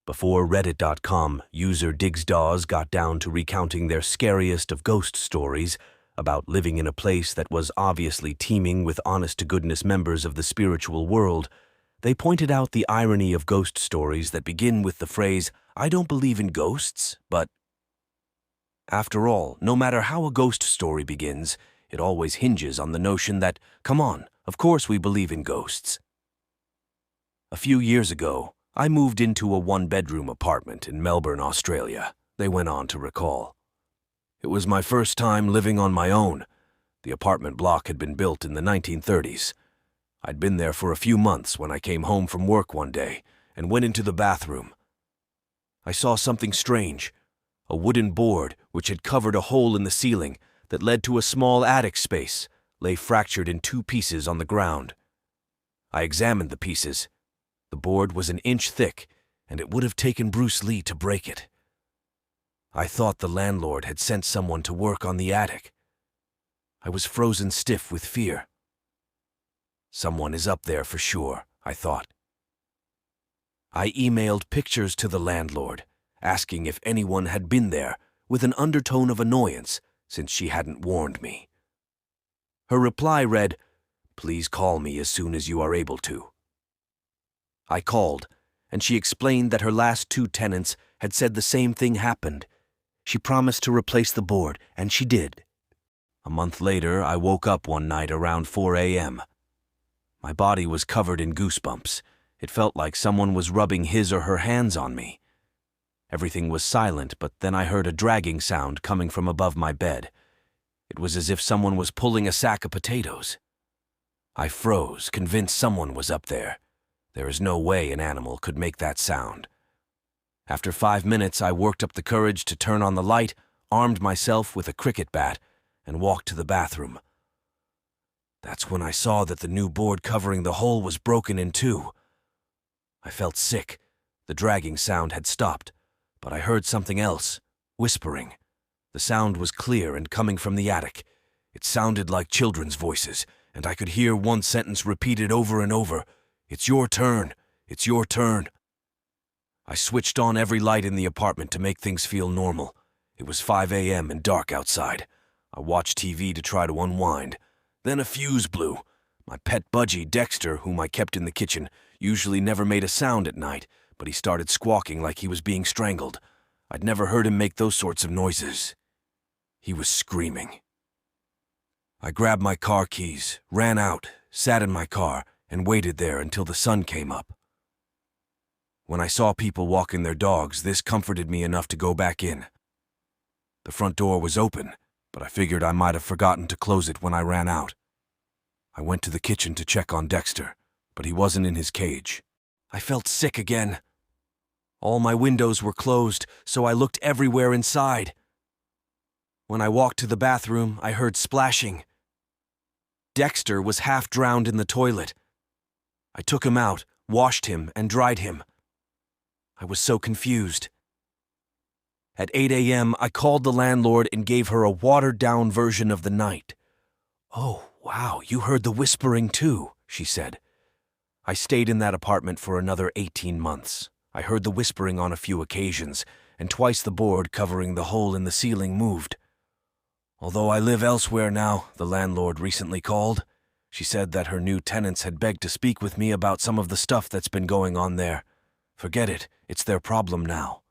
Before Reddit.com user DigsDaws got down to recounting their scariest of ghost stories about living in a place that was obviously teeming with honest-to-goodness members of the spiritual world, they pointed out the irony of ghost stories that begin with the phrase, "I don't believe in ghosts, but..." After all, no matter how a ghost story begins, it always hinges on the notion that, come on, of course we believe in ghosts. A few years ago, I moved into a one-bedroom apartment in Melbourne, Australia, they went on to recall. It was my first time living on my own. The apartment block had been built in the 1930s. I'd been there for a few months when I came home from work one day and went into the bathroom. I saw something strange, a wooden board which had covered a hole in the ceiling that led to a small attic space, lay fractured in two pieces on the ground. I examined the pieces. The board was an inch thick, and it would have taken Bruce Lee to break it. I thought the landlord had sent someone to work on the attic. I was frozen stiff with fear. Someone is up there for sure, I thought. I emailed pictures to the landlord, asking if anyone had been there, with an undertone of annoyance, since she hadn't warned me. Her reply read, "Please call me as soon as you are able to." I called, and she explained that her last two tenants had said the same thing happened. She promised to replace the board, and she did. A month later, I woke up one night around 4 a.m. My body was covered in goosebumps. It felt like someone was rubbing his or her hands on me. Everything was silent, but then I heard a dragging sound coming from above my bed. It was as if someone was pulling a sack of potatoes. I froze, convinced someone was up there. There is no way an animal could make that sound. After 5 minutes, I worked up the courage to turn on the light, armed myself with a cricket bat, and walked to the bathroom. That's when I saw that the new board covering the hole was broken in two. I felt sick. The dragging sound had stopped, but I heard something else, whispering. The sound was clear and coming from the attic. It sounded like children's voices, and I could hear one sentence repeated over and over. "It's your turn. It's your turn." I switched on every light in the apartment to make things feel normal. It was 5 a.m. and dark outside. I watched TV to try to unwind. Then a fuse blew. My pet budgie, Dexter, whom I kept in the kitchen, usually never made a sound at night, but he started squawking like he was being strangled. I'd never heard him make those sorts of noises. He was screaming. I grabbed my car keys, ran out, sat in my car, and waited there until the sun came up. When I saw people walking their dogs, this comforted me enough to go back in. The front door was open, but I figured I might have forgotten to close it when I ran out. I went to the kitchen to check on Dexter, but he wasn't in his cage. I felt sick again. All my windows were closed, so I looked everywhere inside. When I walked to the bathroom, I heard splashing. Dexter was half drowned in the toilet. I took him out, washed him, and dried him. I was so confused. At 8 a.m., I called the landlord and gave her a watered-down version of the night. "Oh, wow, you heard the whispering too," she said. I stayed in that apartment for another 18 months. I heard the whispering on a few occasions, and twice the board covering the hole in the ceiling moved. Although I live elsewhere now, the landlord recently called. She said that her new tenants had begged to speak with me about some of the stuff that's been going on there. Forget it, it's their problem now.